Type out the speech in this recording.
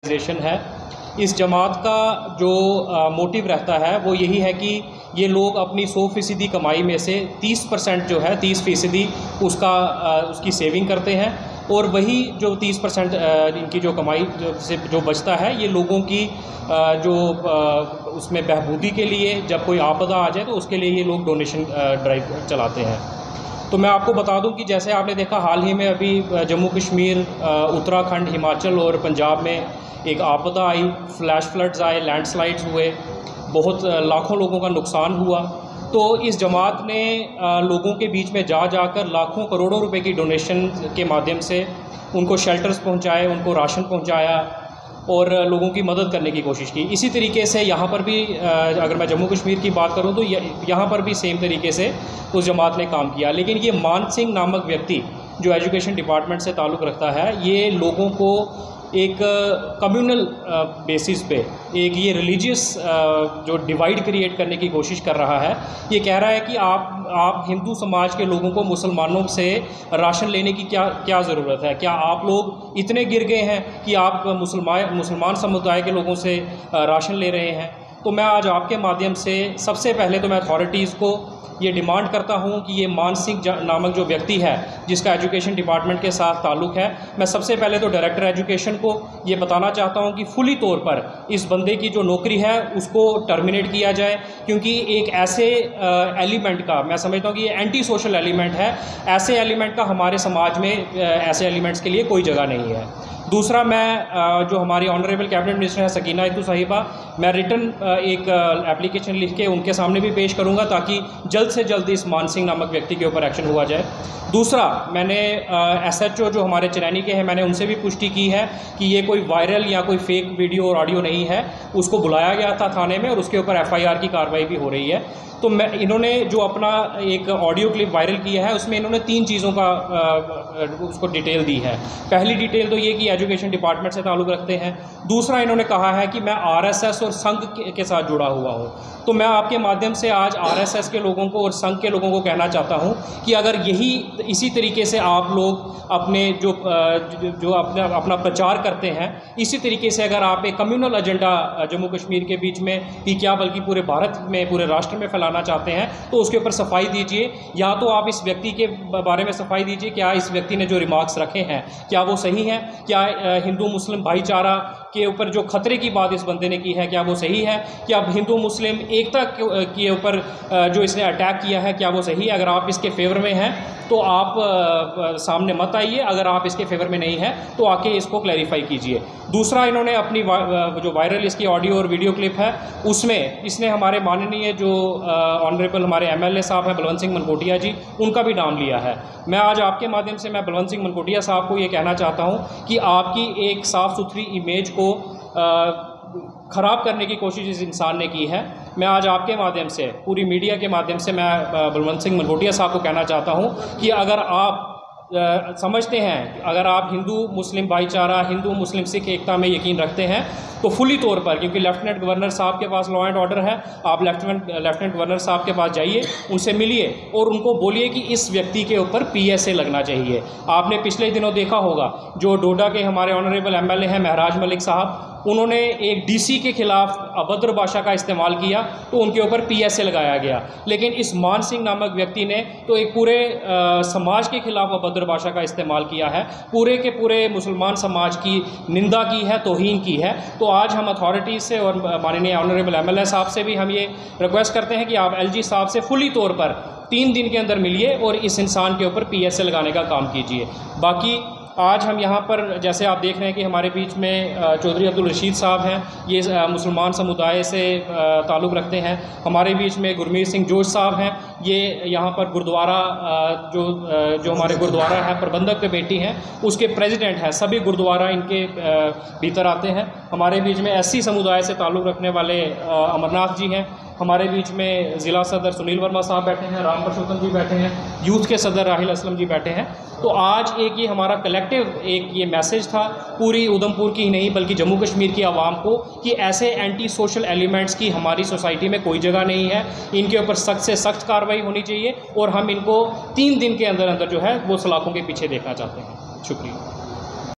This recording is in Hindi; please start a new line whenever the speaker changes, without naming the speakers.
है। इस जमात का जो मोटिव रहता है वो यही है कि ये लोग अपनी 100% कमाई में से 30% जो है 30% उसकी सेविंग करते हैं और वही जो 30% इनकी जो कमाई से जो बचता है ये लोगों की जो उसमें बहबूदी के लिए जब कोई आपदा आ जाए तो उसके लिए ये लोग डोनेशन ड्राइव चलाते हैं। तो मैं आपको बता दूं कि जैसे आपने देखा हाल ही में अभी जम्मू कश्मीर, उत्तराखंड, हिमाचल और पंजाब में एक आपदा आई, फ्लैश फ्लड्स आए, लैंडस्लाइड्स हुए, बहुत लाखों लोगों का नुकसान हुआ। तो इस जमात ने लोगों के बीच में जाकर लाखों करोड़ों रुपए की डोनेशन के माध्यम से उनको शेल्टर्स पहुंचाए, उनको राशन पहुंचाया और लोगों की मदद करने की कोशिश की। इसी तरीके से यहाँ पर भी अगर मैं जम्मू कश्मीर की बात करूँ तो यहाँ पर भी सेम तरीके से उस जमात ने काम किया। लेकिन ये मान सिंह नामक व्यक्ति जो एजुकेशन डिपार्टमेंट से ताल्लुक़ रखता है, ये लोगों को एक कम्युनल बेसिस पे एक ये रिलीजियस जो डिवाइड क्रिएट करने की कोशिश कर रहा है। ये कह रहा है कि आप हिंदू समाज के लोगों को मुसलमानों से राशन लेने की क्या ज़रूरत है, क्या आप लोग इतने गिर गए हैं कि आप मुसलमान समुदाय के लोगों से राशन ले रहे हैं। तो मैं आज आपके माध्यम से सबसे पहले तो मैं अथॉरिटीज़ को ये डिमांड करता हूँ कि ये मान सिंह नामक जो व्यक्ति है जिसका एजुकेशन डिपार्टमेंट के साथ ताल्लुक़ है, मैं सबसे पहले तो डायरेक्टर एजुकेशन को ये बताना चाहता हूँ कि फुली तौर पर इस बंदे की जो नौकरी है उसको टर्मिनेट किया जाए, क्योंकि एक ऐसे एलिमेंट का मैं समझता हूँ कि ये एंटी सोशल एलिमेंट है। ऐसे एलिमेंट का हमारे समाज में ऐसे एलिमेंट्स के लिए कोई जगह नहीं है। दूसरा, मैं जो हमारी ऑनरेबल कैबिनेट मिनिस्टर है सकीना इत्तू साहिबा, मैं रिटर्न एक एप्लीकेशन लिख के उनके सामने भी पेश करूंगा ताकि जल्द से जल्द इस मान सिंह नामक व्यक्ति के ऊपर एक्शन हुआ जाए। दूसरा, मैंने SHO जो हमारे चनैनी के हैं, मैंने उनसे भी पुष्टि की है कि ये कोई वायरल या कोई फेक वीडियो और ऑडियो नहीं है। उसको बुलाया गया था थाने में और उसके ऊपर FIR की कार्रवाई भी हो रही है। तो इन्होंने जो अपना एक ऑडियो क्लिप वायरल किया है उसमें इन्होंने 3 चीज़ों का उसको डिटेल दी है। पहली डिटेल तो ये कि एजुकेशन डिपार्टमेंट से ताल्लुक़ रखते हैं। दूसरा, इन्होंने कहा है कि मैं RSS और संघ के साथ जुड़ा हुआ हूँ। तो मैं आपके माध्यम से आज RSS के लोगों को और संघ के लोगों को कहना चाहता हूँ कि अगर इसी तरीके से आप लोग अपने जो अपना प्रचार करते हैं, इसी तरीके से अगर आप एक कम्युनल एजेंडा जम्मू कश्मीर के बीच में ही क्या बल्कि पूरे भारत में, पूरे राष्ट्र में फैलाना चाहते हैं, तो उसके ऊपर सफाई दीजिए। या तो आप इस व्यक्ति के बारे में सफाई दीजिए, क्या इस व्यक्ति ने जो रिमार्क्स रखे हैं क्या वो सही हैं, क्या हिंदू मुस्लिम भाईचारा के ऊपर जो खतरे की बात इस बंदे ने की है क्या वो सही है, क्या हिंदू मुस्लिम एकता के ऊपर जो इसने अटैक किया है क्या वो सही है। अगर आप इसके फेवर में हैं तो आप सामने मत आइए, अगर आप इसके फेवर में नहीं हैं तो आके इसको क्लैरिफाई कीजिए। दूसरा, इन्होंने अपनी जो वायरल इसकी ऑडियो और वीडियो क्लिप है उसमें इसने हमारे माननीय जो ऑनरेबल हमारे MLA साहब हैं बलवंत सिंह मनकोटिया जी, उनका भी नाम लिया है। मैं आज आपके माध्यम से मैं बलवंत सिंह मनकोटिया साहब को ये कहना चाहता हूँ कि आपकी एक साफ़ सुथरी इमेज को ख़राब करने की कोशिश इस इंसान ने की है। मैं आज आपके माध्यम से, पूरी मीडिया के माध्यम से मैं बलवंत सिंह मनकोटिया साहब को कहना चाहता हूँ कि अगर आप समझते हैं, अगर आप हिंदू मुस्लिम भाईचारा, हिंदू मुस्लिम सिख एकता में यकीन रखते हैं तो फुली तौर पर, क्योंकि लेफ्टिनेंट गवर्नर साहब के पास लॉ एंड ऑर्डर है, आप लेफ्टिनेंट गवर्नर साहब के पास जाइए, उनसे मिलिए और उनको बोलिए कि इस व्यक्ति के ऊपर PSA लगना चाहिए। आपने पिछले दिनों देखा होगा जो डोडा के हमारे ऑनरेबल MLA हैं महराज मलिक साहब, उन्होंने एक DC के खिलाफ अभद्र भाषा का इस्तेमाल किया तो उनके ऊपर PSA लगाया गया। लेकिन इस मान सिंह नामक व्यक्ति ने तो एक पूरे समाज के खिलाफ अभद्र भाषा का इस्तेमाल किया है, पूरे के पूरे मुसलमान समाज की निंदा की है, तौहीन की है। तो आज हम अथॉरिटीज़ से और माननीय ऑनरेबल MLA साहब से भी हम ये रिक्वेस्ट करते हैं कि आप LG साहब से फुली तौर पर 3 दिन के अंदर मिलिए और इस इंसान के ऊपर PSA लगाने का काम कीजिए। बाकी आज हम यहाँ पर जैसे आप देख रहे हैं कि हमारे बीच में चौधरी अब्दुल रशीद साहब हैं, ये मुसलमान समुदाय से ताल्लुक़ रखते हैं। हमारे बीच में गुरमीत सिंह जोश साहब हैं, ये यहाँ पर गुरुद्वारा जो हमारे गुरुद्वारा है प्रबंधक कमेटी हैं उसके प्रेसिडेंट हैं। सभी गुरुद्वारा इनके भीतर आते हैं। हमारे बीच में SC समुदाय से ताल्लुक़ रखने वाले अमरनाथ जी हैं। हमारे बीच में ज़िला सदर सुनील वर्मा साहब बैठे हैं, राम परशोत्तम जी बैठे हैं, यूथ के सदर राहिल असलम जी बैठे हैं। तो आज एक ये हमारा कलेक्टिव एक ये मैसेज था पूरी उधमपुर की ही नहीं बल्कि जम्मू कश्मीर की आवाम को कि ऐसे एंटी सोशल एलिमेंट्स की हमारी सोसाइटी में कोई जगह नहीं है। इनके ऊपर सख्त से सख्त कार्रवाई होनी चाहिए और हम इनको 3 दिन के अंदर अंदर जो है वो सलाखों के पीछे देखना चाहते हैं। शुक्रिया।